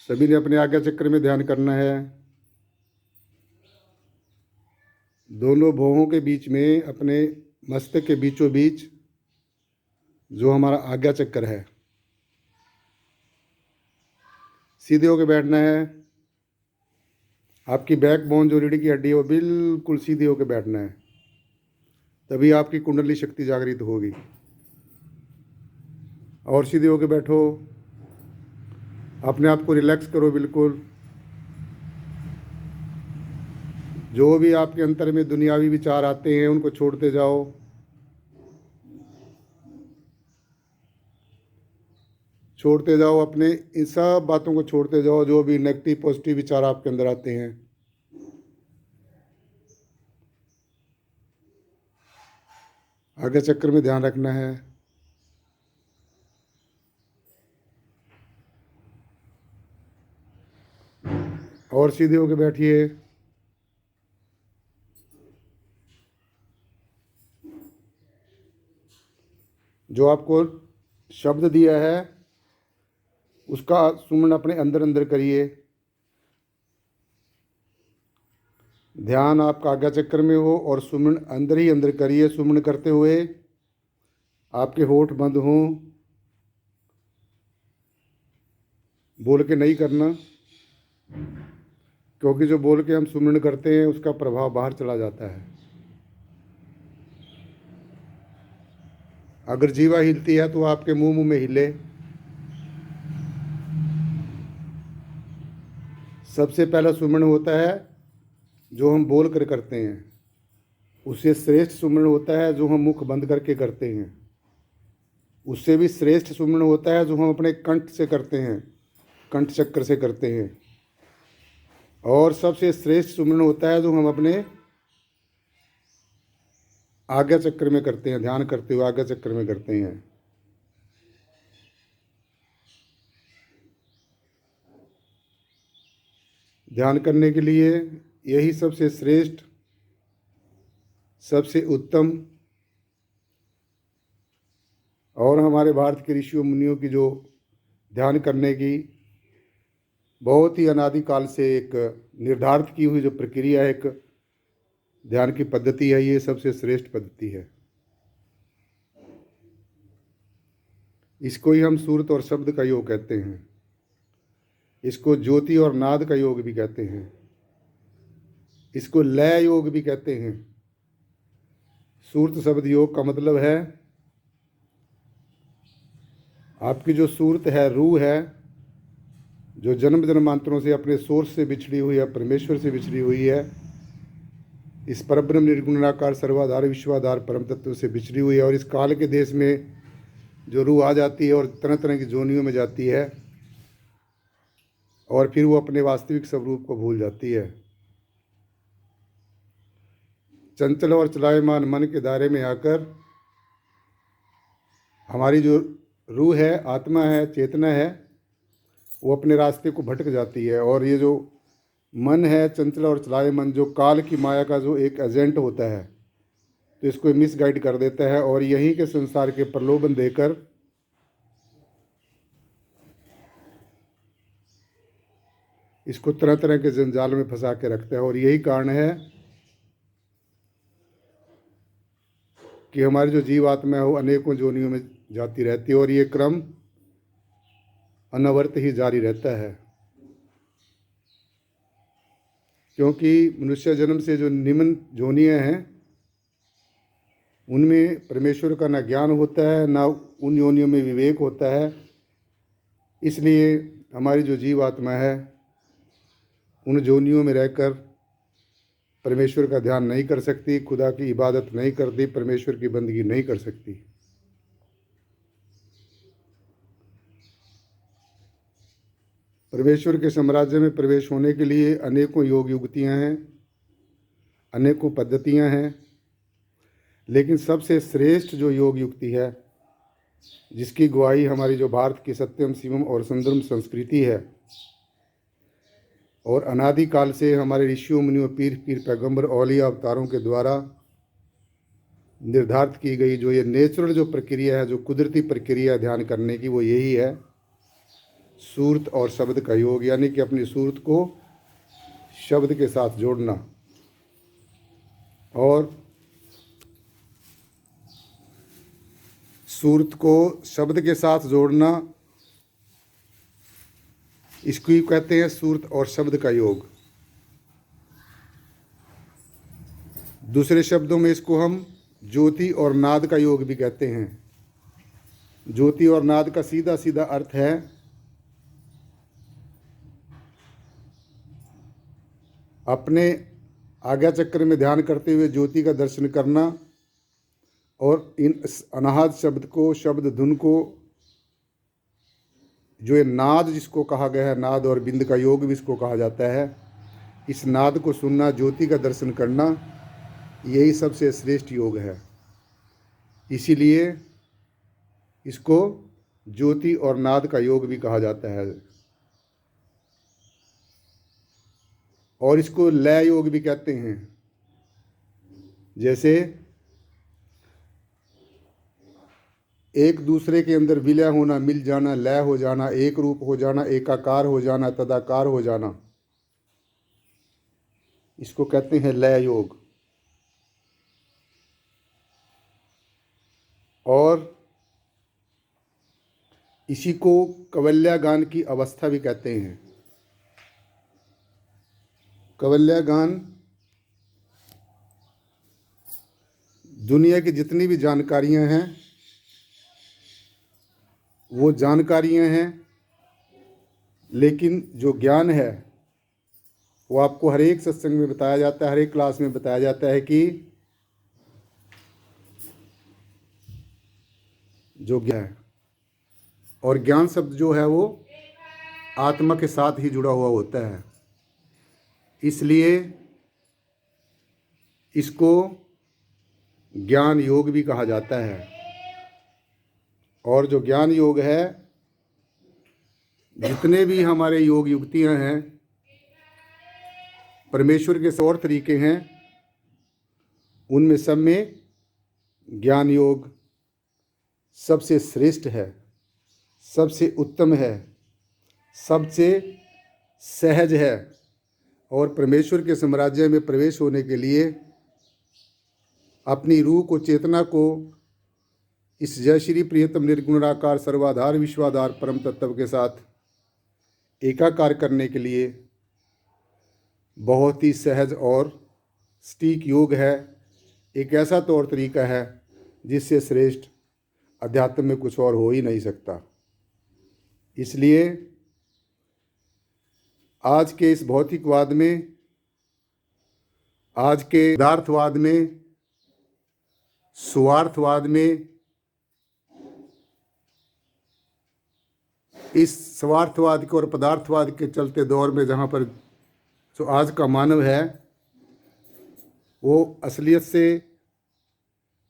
सभी ने अपने आज्ञा चक्र में ध्यान करना है। दोनों भौहों के बीच में, अपने मस्तक के बीचों बीच जो हमारा आज्ञा चक्र है, सीधे होकर बैठना है। आपकी बैकबोन जो रीढ़ की हड्डी है वो बिल्कुल सीधे होकर बैठना है, तभी आपकी कुंडली शक्ति जागृत होगी। और सीधे होकर बैठो, अपने आप को रिलैक्स करो बिल्कुल। जो भी आपके अंतर में दुनियावी विचार आते हैं उनको छोड़ते जाओ। छोड़ते जाओ, अपने इन सब बातों को छोड़ते जाओ, जो भी नेगेटिव पॉजिटिव विचार आपके अंदर आते हैं। आज्ञा चक्र में ध्यान रखना है। और सीधे होकर बैठिए। जो आपको शब्द दिया है उसका सुमन अपने अंदर अंदर करिए। ध्यान आपका आज्ञा चक्र में हो और सुमन अंदर ही अंदर करिए। सुमन करते हुए आपके होठ बंद हों, बोल के नहीं करना, क्योंकि जो बोल के हम सुमन करते हैं उसका प्रभाव बाहर चला जाता है। अगर जीवा हिलती है तो आपके मुंह में हिले। सबसे पहला सुमन होता है जो हम बोल कर करते हैं, उससे श्रेष्ठ सुमन होता है जो हम मुख बंद करके करते हैं, उससे भी श्रेष्ठ सुमन होता है जो हम अपने कंठ से करते हैं, कंठ चक्र से करते हैं। और सबसे श्रेष्ठ सुमन होता है जो हम अपने आज्ञा चक्र में करते हैं, ध्यान करते हुए आज्ञा चक्र में करते हैं। ध्यान करने के लिए यही सबसे श्रेष्ठ, सबसे उत्तम और हमारे भारत के ऋषियों मुनियों की जो ध्यान करने की बहुत ही अनादिकाल से एक निर्धारित की हुई जो प्रक्रिया है, एक ध्यान की पद्धति है, ये सबसे श्रेष्ठ पद्धति है। इसको ही हम सूरत और शब्द का योग कहते हैं। इसको ज्योति और नाद का योग भी कहते हैं। इसको लय योग भी कहते हैं। सूरत शब्द योग का मतलब है आपकी जो सूरत है, रूह है, जो जन्म जन्मांतरों से अपने सोर्स से बिछड़ी हुई है, परमेश्वर से बिछड़ी हुई है, इस परब्रह्म निर्गुणाकार सर्वाधार विश्वाधार परम तत्व से बिछड़ी हुई है। और इस काल के देश में जो रूह आ जाती है और तरह तरह की जोनियों में जाती है और फिर वो अपने वास्तविक स्वरूप को भूल जाती है। चंचल और चलायमान मन के दायरे में आकर हमारी जो रूह है, आत्मा है, चेतना है, वो अपने रास्ते को भटक जाती है। और ये जो मन है, चंचल और चलायमान, जो काल की माया का जो एक एजेंट होता है, तो इसको मिसगाइड कर देता है और यहीं के संसार के प्रलोभन देकर इसको तरह तरह के जंजाल में फंसा के रखता है। और यही कारण है कि हमारी जो जीवात्मा है वो अनेकों जोनियों में जाती रहती है और ये क्रम अनवरत ही जारी रहता है। क्योंकि मनुष्य जन्म से जो निम्न जोनियाँ हैं उनमें परमेश्वर का ना ज्ञान होता है, ना उन योनियों में विवेक होता है। इसलिए हमारी जो जीवात्मा है उन जोनियों में रहकर परमेश्वर का ध्यान नहीं कर सकती, खुदा की इबादत नहीं करती, परमेश्वर की बंदगी नहीं कर सकती। परमेश्वर के साम्राज्य में प्रवेश होने के लिए अनेकों योग युक्तियाँ हैं, अनेकों पद्धतियाँ हैं, लेकिन सबसे श्रेष्ठ जो योग युक्ति है, जिसकी गवाही हमारी जो भारत की सत्यम शिवम और सुंदरम संस्कृति है और अनादिकाल से हमारे ऋषियों मुनियों, पीर पैगंबर औलिया अवतारों के द्वारा निर्धारित की गई जो ये नेचुरल जो प्रक्रिया है, जो कुदरती प्रक्रिया ध्यान करने की, वो यही है सूरत और शब्द का योग, यानी कि अपनी सूरत को शब्द के साथ जोड़ना और सूरत को शब्द के साथ जोड़ना, इसको ही कहते हैं सूरत और शब्द का योग। दूसरे शब्दों में इसको हम ज्योति और नाद का योग भी कहते हैं। ज्योति और नाद का सीधा सीधा अर्थ है अपने आज्ञा चक्र में ध्यान करते हुए ज्योति का दर्शन करना और इन अनाहत शब्द को, शब्द धुन को, जो ये नाद जिसको कहा गया है, नाद और बिंद का योग भी इसको कहा जाता है, इस नाद को सुनना, ज्योति का दर्शन करना, यही सबसे श्रेष्ठ योग है। इसीलिए इसको ज्योति और नाद का योग भी कहा जाता है। और इसको लय योग भी कहते हैं। जैसे एक दूसरे के अंदर विलय होना, मिल जाना, लय हो जाना, एक रूप हो जाना, एकाकार हो जाना, तदाकार हो जाना, इसको कहते हैं लय योग। और इसी को कवल्या गान की अवस्था भी कहते हैं। कवल्या गान दुनिया की जितनी भी जानकारियां हैं वो जानकारियां हैं, लेकिन जो ज्ञान है वो आपको हर एक सत्संग में बताया जाता है, हर एक क्लास में बताया जाता है कि जो ज्ञान है, और ज्ञान शब्द जो है वो आत्मा के साथ ही जुड़ा हुआ होता है। इसलिए इसको ज्ञान योग भी कहा जाता है। और जो ज्ञान योग है, जितने भी हमारे योग युक्तियां हैं, परमेश्वर के तौर तरीके हैं, उनमें सब में ज्ञान योग सबसे श्रेष्ठ है, सबसे उत्तम है, सबसे सहज है। और परमेश्वर के साम्राज्य में प्रवेश होने के लिए अपनी रूह को, चेतना को इस जय श्री प्रियतम निर्गुणाकार सर्वाधार विश्वाधार परम तत्व के साथ एकाकार करने के लिए बहुत ही सहज और सटीक योग है। एक ऐसा तौर तरीका है जिससे श्रेष्ठ अध्यात्म में कुछ और हो ही नहीं सकता। इसलिए आज के इस भौतिकवाद में, आज के पदार्थवाद में, स्वार्थवाद में, इस स्वार्थवाद के और पदार्थवाद के चलते दौर में, जहाँ पर जो आज का मानव है वो असलियत से,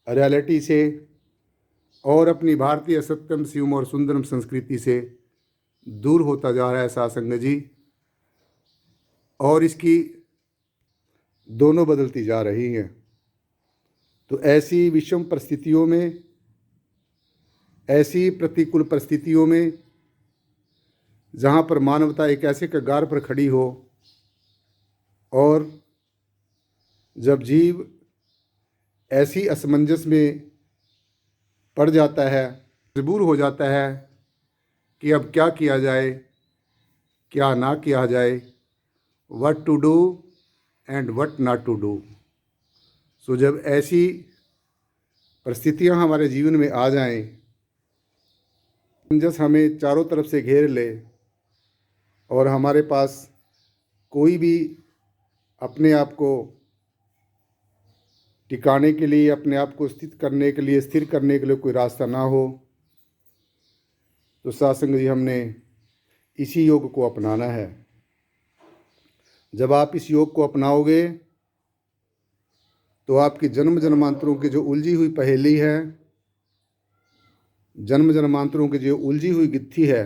रियलिटी से और अपनी भारतीय सत्यम शिवम और सुंदरम संस्कृति से दूर होता जा रहा है सासंग जी। और इसकी दोनों बदलती जा रही हैं। तो ऐसी विषम परिस्थितियों में, ऐसी प्रतिकूल परिस्थितियों में, जहाँ पर मानवता एक ऐसे कगार पर खड़ी हो और जब जीव ऐसी असमंजस में पड़ जाता है, मजबूर हो जाता है कि अब क्या किया जाए, क्या ना किया जाए, what to do and what not to do. So जब ऐसी परिस्थितियां हमारे जीवन में आ जाएं, असमंजस हमें चारों तरफ से घेर ले और हमारे पास कोई भी अपने आप को टिकाने के लिए, अपने आप को स्थित करने के लिए, स्थिर करने के लिए कोई रास्ता ना हो, तो सत्संग जी हमने इसी योग को अपनाना है। जब आप इस योग को अपनाओगे तो आपकी जन्म जन्मांतरों की जो उलझी हुई पहेली है, जन्म जन्मांतरों की जो उलझी हुई गिट्ठी है,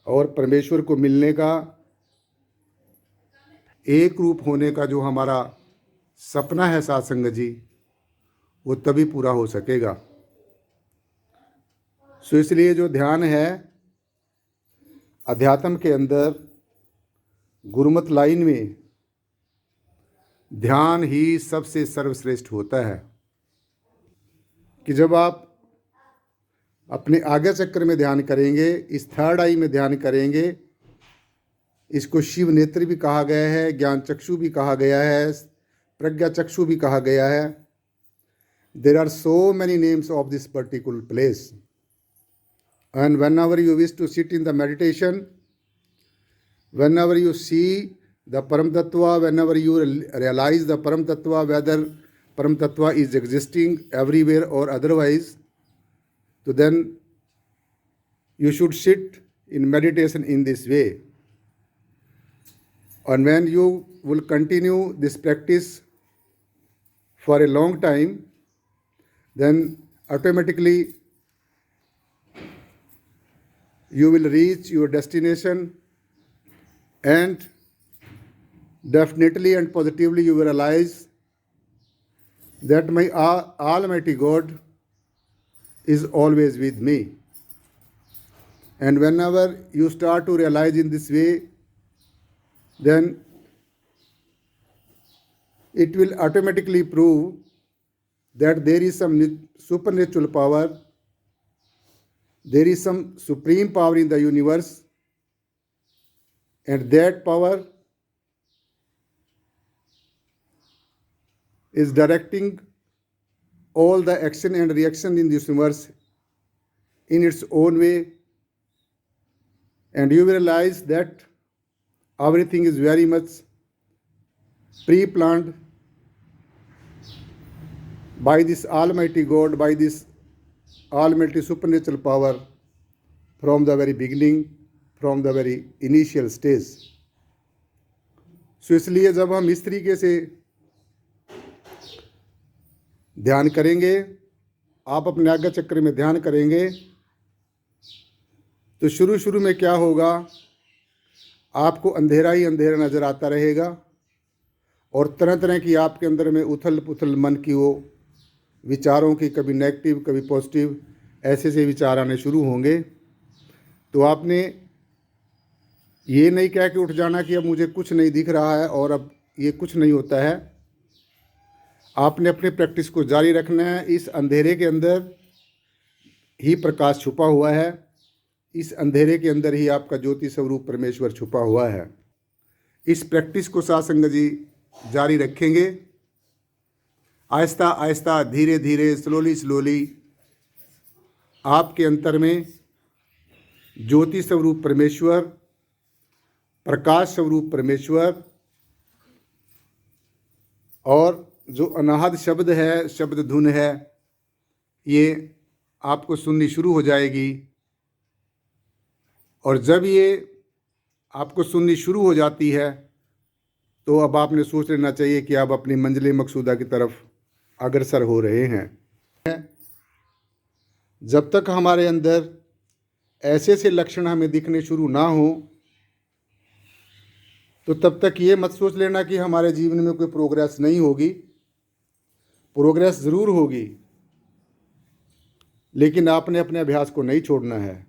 और परमेश्वर को मिलने का, एक रूप होने का जो हमारा सपना है सत्संग जी, वो तभी पूरा हो सकेगा। सो इसलिए जो ध्यान है अध्यात्म के अंदर गुरुमत लाइन में ध्यान ही सबसे सर्वश्रेष्ठ होता है कि जब आप अपने आज्ञा चक्र में ध्यान करेंगे, इस थर्ड आई में ध्यान करेंगे, इसको शिव नेत्र भी कहा गया है, ज्ञान चक्षु भी कहा गया है, प्रज्ञा चक्षु भी कहा गया है. There are so many names of this particular place. And whenever you wish to sit in the meditation, whenever you see the Param Tattva, whenever you realize the Param Tattva, whether Param Tattva is existing everywhere or otherwise, so then you should sit in meditation in this way. And when you will continue this practice for a long time, then automatically you will reach your destination, and definitely and positively you will realize that my Almighty God is always with me. And whenever you start to realize in this way, then it will automatically prove that there is some supernatural power, there is some supreme power in the universe, and that power is directing all the action and reaction in this universe in its own way, and you will realize that everything is very much pre-planned by this Almighty God, by this Almighty supernatural power from the very beginning, from the very initial stage. So इसलिए जब हम इस तरीके से ध्यान करेंगे, आप अपने आज्ञा चक्र में ध्यान करेंगे, तो शुरू में क्या होगा, आपको अंधेरा ही अंधेरा नज़र आता रहेगा और तरह तरह की आपके अंदर में उथल पुथल मन की वो विचारों की, कभी नेगेटिव कभी पॉजिटिव, ऐसे से विचार आने शुरू होंगे. तो आपने ये नहीं कह के उठ जाना कि अब मुझे कुछ नहीं दिख रहा है और अब ये कुछ नहीं होता है. आपने अपने प्रैक्टिस को जारी रखना है. इस अंधेरे के अंदर ही प्रकाश छुपा हुआ है, इस अंधेरे के अंदर ही आपका ज्योति स्वरूप परमेश्वर छुपा हुआ है. इस प्रैक्टिस को साथ संगत जी जारी रखेंगे. आहिस्ता आहिस्ता, धीरे धीरे, स्लोली आपके अंतर में ज्योति स्वरूप परमेश्वर, प्रकाश स्वरूप परमेश्वर और जो अनाहद शब्द है, शब्द धुन है, ये आपको सुननी शुरू हो जाएगी. और जब ये आपको सुननी शुरू हो जाती है तो अब आपने सोच लेना चाहिए कि आप अपनी मंजिल मकसूदा की तरफ अग्रसर हो रहे हैं. जब तक हमारे अंदर ऐसे से लक्षण हमें दिखने शुरू ना हो, तो तब तक ये मत सोच लेना कि हमारे जीवन में कोई प्रोग्रेस नहीं होगी. प्रोग्रेस ज़रूर होगी, लेकिन आपने अपने अभ्यास को नहीं छोड़ना है.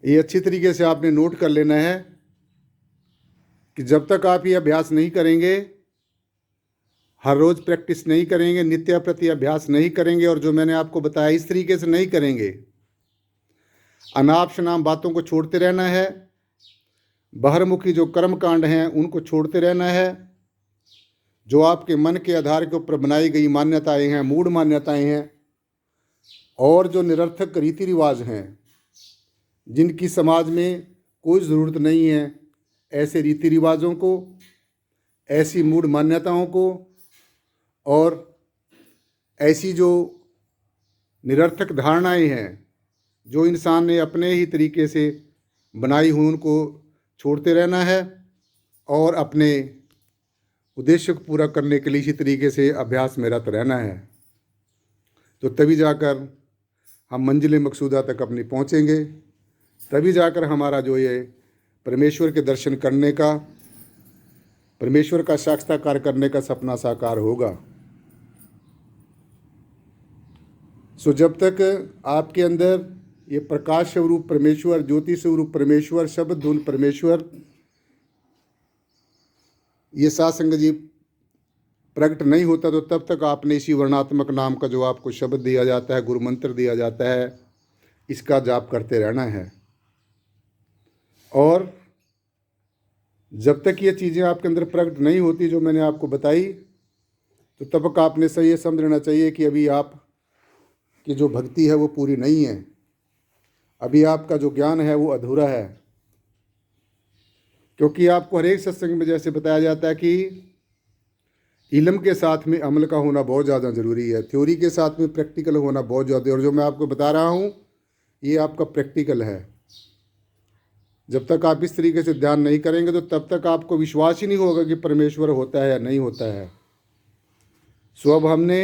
ये अच्छी तरीके से आपने नोट कर लेना है कि जब तक आप ये अभ्यास नहीं करेंगे, हर रोज़ प्रैक्टिस नहीं करेंगे, नित्य प्रति अभ्यास नहीं करेंगे, और जो मैंने आपको बताया इस तरीके से नहीं करेंगे, अनाप शनाप बातों को छोड़ते रहना है, बहिर्मुखी जो कर्म कांड हैं उनको छोड़ते रहना है, जो आपके मन के आधार के ऊपर बनाई गई मान्यताएं हैं, मूढ़ मान्यताएं हैं, और जो निरर्थक रीति रिवाज हैं जिनकी समाज में कोई ज़रूरत नहीं है, ऐसे रीति रिवाजों को, ऐसी मूढ़ मान्यताओं को और ऐसी जो निरर्थक धारणाएं हैं जो इंसान ने अपने ही तरीके से बनाई हुई, उनको छोड़ते रहना है और अपने उद्देश्य को पूरा करने के लिए इसी तरीके से अभ्यास में रत रहना है. तो तभी जाकर हम मंजिल मकसूदा तक अपनी पहुँचेंगे, तभी जाकर हमारा जो ये परमेश्वर के दर्शन करने का, परमेश्वर का साक्षात्कार करने का सपना साकार होगा. सो जब तक आपके अंदर ये प्रकाश स्वरूप परमेश्वर, ज्योति स्वरूप परमेश्वर, शब्द धुन परमेश्वर, ये साध संगत जी प्रकट नहीं होता तो तब तक आपने इसी वर्णात्मक नाम का जो आपको शब्द दिया जाता है, गुरु मंत्र दिया जाता है, इसका जाप करते रहना है। और जब तक ये चीज़ें आपके अंदर प्रकट नहीं होती जो मैंने आपको बताई, तो तब तक आपने सही ये समझ लेना चाहिए कि अभी आप की जो भक्ति है वो पूरी नहीं है, अभी आपका जो ज्ञान है वो अधूरा है। क्योंकि आपको हर एक सत्संग में जैसे बताया जाता है कि इल्म के साथ में अमल का होना बहुत ज़्यादा ज़रूरी है, थ्योरी के साथ में प्रैक्टिकल होना बहुत ज़्यादा। और जो मैं आपको बता रहा हूँ ये आपका प्रैक्टिकल है। जब तक आप इस तरीके से ध्यान नहीं करेंगे तो तब तक आपको विश्वास ही नहीं होगा कि परमेश्वर होता है या नहीं होता है। सो अब हमने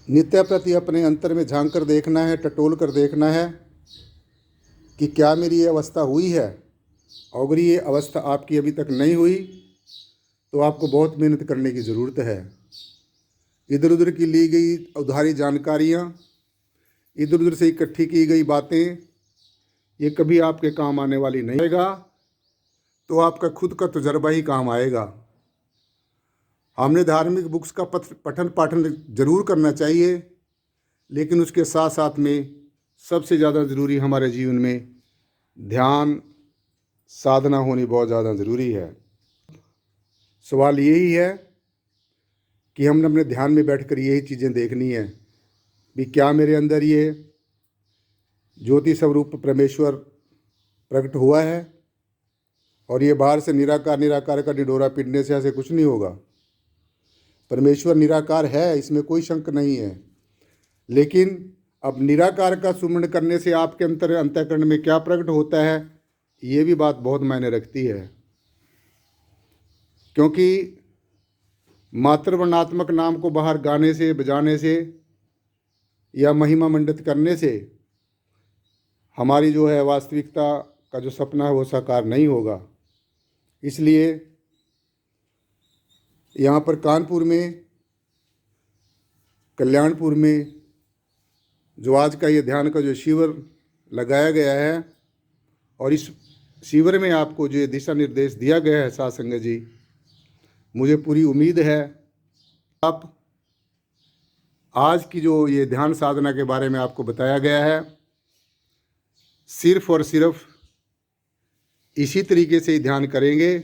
नित्य प्रति अपने अंतर में झांक कर देखना है, टटोल कर देखना है कि क्या मेरी ये अवस्था हुई है। अगर ये अवस्था आपकी अभी तक नहीं हुई तो आपको बहुत मेहनत करने की ज़रूरत है। इधर उधर की ली गई उधारी जानकारियाँ, इधर उधर से इकट्ठी की गई बातें, ये कभी आपके काम आने वाली नहीं आएगा। तो आपका खुद का तजर्बा ही काम आएगा। हमने धार्मिक बुक्स का पठन पाठन जरूर करना चाहिए, लेकिन उसके साथ साथ में सबसे ज़्यादा ज़रूरी हमारे जीवन में ध्यान साधना होनी बहुत ज़्यादा ज़रूरी है। सवाल यही है कि हमने अपने ध्यान में बैठकर यही चीज़ें देखनी है भी क्या मेरे अंदर ये ज्योति स्वरूप परमेश्वर प्रकट हुआ है। और ये बाहर से निराकार निराकार का ढिढोरा पीटने से ऐसे कुछ नहीं होगा। परमेश्वर निराकार है, इसमें कोई शंक नहीं है, लेकिन अब निराकार का सुमरण करने से आपके अंतःकरण में क्या प्रकट होता है, ये भी बात बहुत मायने रखती है। क्योंकि मात्र वर्णात्मक नाम को बाहर गाने से, बजाने से या महिमा मंडित करने से हमारी जो है वास्तविकता का जो सपना है वो साकार नहीं होगा। इसलिए यहाँ पर कानपुर में, कल्याणपुर में जो आज का ये ध्यान का जो शिविर लगाया गया है, और इस शिविर में आपको जो दिशा निर्देश दिया गया है साध संगत जी, मुझे पूरी उम्मीद है आप आज की जो ये ध्यान साधना के बारे में आपको बताया गया है, सिर्फ और सिर्फ इसी तरीके से ही ध्यान करेंगे।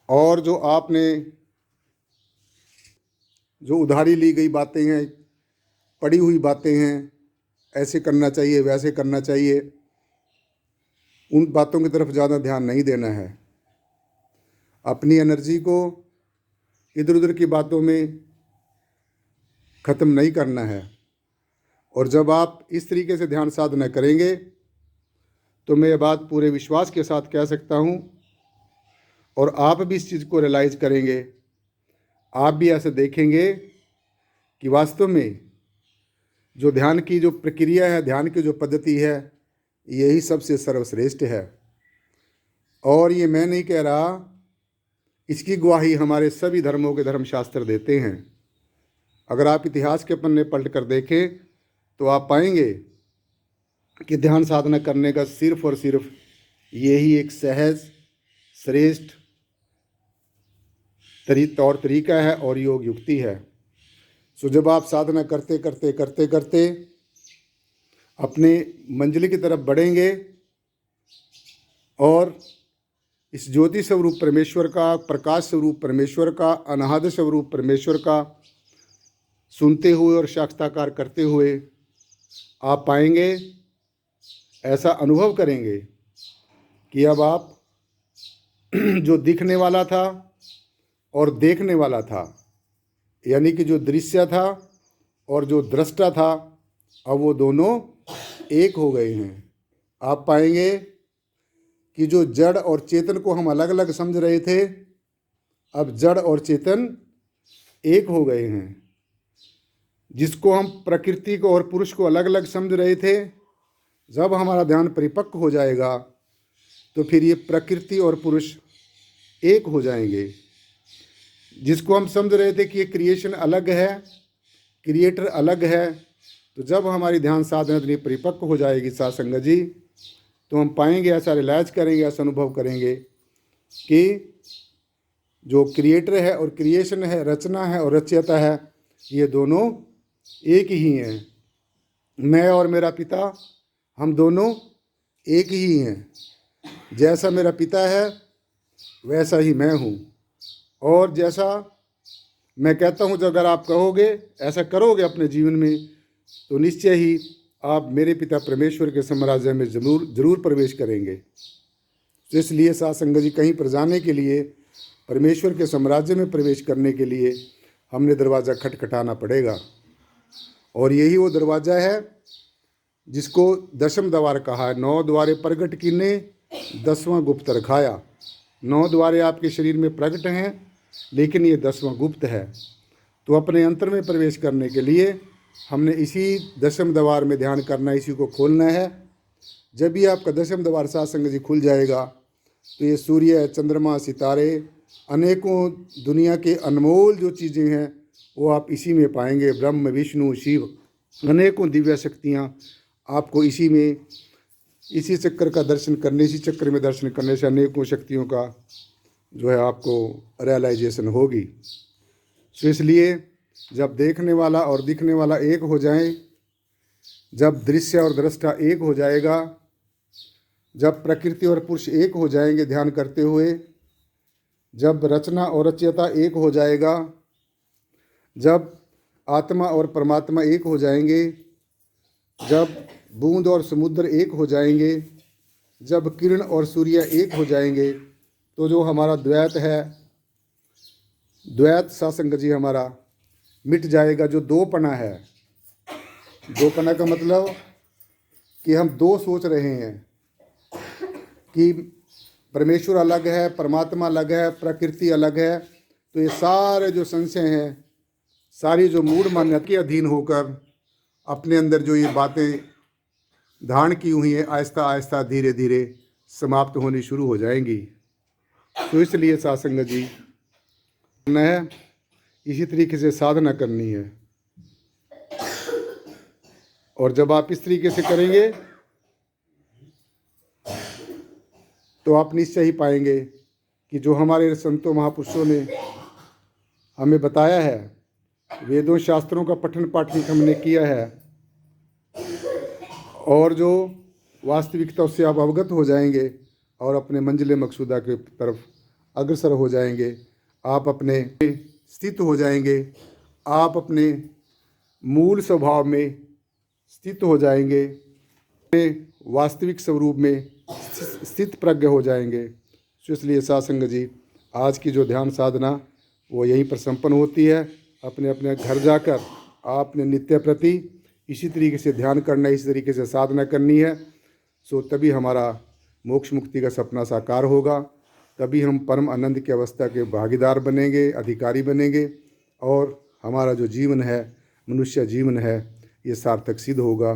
और जो आपने जो उधारी ली गई बातें हैं, पड़ी हुई बातें हैं, ऐसे करना चाहिए, वैसे करना चाहिए, उन बातों की तरफ ज़्यादा ध्यान नहीं देना है। अपनी एनर्जी को इधर उधर की बातों में ख़त्म नहीं करना है। और जब आप इस तरीके से ध्यान साधना करेंगे तो मैं ये बात पूरे विश्वास के साथ कह सकता हूँ, और आप भी इस चीज़ को रियलाइज़ करेंगे, आप भी ऐसे देखेंगे कि वास्तव में जो ध्यान की जो प्रक्रिया है, ध्यान की जो पद्धति है, यही सबसे सर्वश्रेष्ठ है। और ये मैं नहीं कह रहा, इसकी गवाही हमारे सभी धर्मों के धर्मशास्त्र देते हैं। अगर आप इतिहास के पन्ने पलट कर देखें तो आप पाएंगे कि ध्यान साधना करने का सिर्फ और सिर्फ यही एक सहज श्रेष्ठ तौर तरीका है और योग युक्ति है। सो जब आप साधना करते करते करते करते अपने मंजिल की तरफ बढ़ेंगे और इस ज्योति स्वरूप परमेश्वर का, प्रकाश स्वरूप परमेश्वर का, अनाहद स्वरूप परमेश्वर का सुनते हुए और साक्षात्कार करते हुए आप पाएंगे, ऐसा अनुभव करेंगे कि अब आप जो दिखने वाला था और देखने वाला था, यानी कि जो दृश्य था और जो दृष्टा था, अब वो दोनों एक हो गए हैं। आप पाएंगे कि जो जड़ और चेतन को हम अलग अलग समझ रहे थे, अब जड़ और चेतन एक हो गए हैं। जिसको हम प्रकृति को और पुरुष को अलग अलग समझ रहे थे, जब हमारा ध्यान परिपक्व हो जाएगा तो फिर ये प्रकृति और पुरुष एक हो जाएंगे। जिसको हम समझ रहे थे कि ये क्रिएशन अलग है, क्रिएटर अलग है, तो जब हमारी ध्यान साधना इतनी परिपक्व हो जाएगी साध संगत जी, तो हम पाएंगे, ऐसा रियलाइज करेंगे, ऐसा अनुभव करेंगे कि जो क्रिएटर है और क्रिएशन है, रचना है और रचयिता है, ये दोनों एक ही हैं। मैं और मेरा पिता, हम दोनों एक ही हैं। जैसा मेरा पिता है वैसा ही मैं हूँ। और जैसा मैं कहता हूँ, जो अगर आप कहोगे, ऐसा करोगे अपने जीवन में, तो निश्चय ही आप मेरे पिता परमेश्वर के साम्राज्य में जरूर प्रवेश करेंगे। तो इसलिए साध संगत जी, कहीं पर जाने के लिए, परमेश्वर के साम्राज्य में प्रवेश करने के लिए हमने दरवाज़ा खटखटाना पड़ेगा। और यही वो दरवाज़ा है जिसको दशम द्वार कहा है। 9 द्वारे प्रगट कीने 10वां गुप्त रखाया। 9 द्वारे आपके शरीर में प्रगट हैं, लेकिन ये 10वां गुप्त है। तो अपने अंतर में प्रवेश करने के लिए हमने इसी दशम द्वार में ध्यान करना, इसी को खोलना है। जब भी आपका दशम द्वार साध संगत जी खुल जाएगा, तो ये सूर्य, चंद्रमा, सितारे, अनेकों दुनिया के अनमोल जो चीज़ें हैं वो आप इसी में पाएंगे। ब्रह्म, विष्णु, शिव, अनेकों दिव्य शक्तियाँ आपको इसी में, इसी चक्र का दर्शन करने, इसी चक्र में दर्शन करने से अनेकों शक्तियों का जो है आपको रियलाइजेशन होगी। तो इसलिए जब देखने वाला और दिखने वाला एक हो जाएं, जब दृश्य और दृष्टा एक हो जाएगा, जब प्रकृति और पुरुष एक हो जाएंगे ध्यान करते हुए, जब रचना और रचयिता एक हो जाएगा, जब आत्मा और परमात्मा एक हो जाएंगे, जब बूंद और समुद्र एक हो जाएंगे, जब किरण और सूर्य एक हो जाएंगे, तो जो हमारा द्वैत है, द्वैत साध संगत जी हमारा मिट जाएगा। जो दोपना है, दोपना का मतलब कि हम दो सोच रहे हैं कि परमेश्वर अलग है, परमात्मा अलग है, प्रकृति अलग है। तो ये सारे जो संशय हैं, सारी जो मूढ़ मान्यता के अधीन होकर अपने अंदर जो ये बातें धारण की हुई हैं, आहिस्ता आहिस्ता धीरे धीरे समाप्त होनी शुरू हो जाएंगी। तो इसलिए साध संगत जी है, इसी तरीके से साधना करनी है। और जब आप इस तरीके से करेंगे तो आप निश्चय ही पाएंगे कि जो हमारे संतों महापुरुषों ने हमें बताया है, वेदों शास्त्रों का पठन पाठन हमने किया है, और जो वास्तविकता उससे आप अवगत हो जाएंगे और अपने मंजिल मकसूदा के तरफ अग्रसर हो जाएंगे। आप अपने स्थित हो जाएंगे, आप अपने मूल स्वभाव में स्थित हो जाएंगे, अपने वास्तविक स्वरूप में स्थित प्रज्ञ हो जाएंगे। तो इसलिए साध संगत जी, आज की जो ध्यान साधना वो यहीं पर संपन्न होती है। अपने अपने घर जाकर आपने नित्य प्रति इसी तरीके से ध्यान करना, इसी तरीके से साधना करनी है। सो तभी हमारा मोक्ष मुक्ति का सपना साकार होगा, तभी हम परम आनंद की अवस्था के भागीदार बनेंगे, अधिकारी बनेंगे, और हमारा जो जीवन है, मनुष्य जीवन है, ये सार्थक सिद्ध होगा।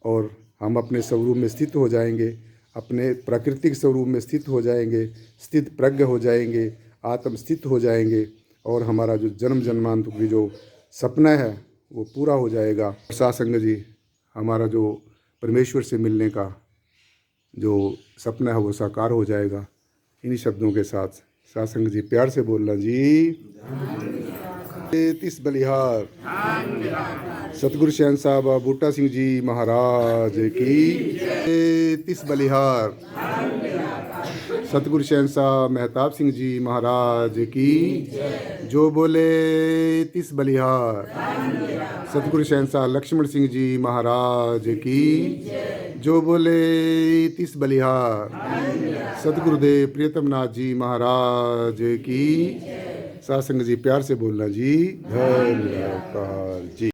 और हम अपने स्वरूप में स्थित हो जाएंगे, अपने प्राकृतिक स्वरूप में स्थित हो जाएंगे, स्थित प्रज्ञ हो जाएंगे, आत्म स्थित हो जाएंगे, और हमारा जो जन्म जन्मांतर की जो सपना है वो पूरा हो जाएगा। साध संगत जी, हमारा जो परमेश्वर से मिलने का जो सपना है वो साकार हो जाएगा। इन्हीं शब्दों के साथ साध संगत जी प्यार से बोलना जी। तिस बलिहार सतगुरु शहंशाह बाबा बूटा सिंह जी महाराज की। तिस बलिहार सतगुरु शहंशाह मेहताब सिंह जी महाराज की। जो बोले तिस बलिहार सतगुरु शहंशाह लक्ष्मण सिंह जी महाराज की। जो बोले तिस बलिहार सतगुरुदेव प्रियतम नाथ जी महाराज की। साध संगत जी प्यार से बोलना जी। धन्यवाद जी।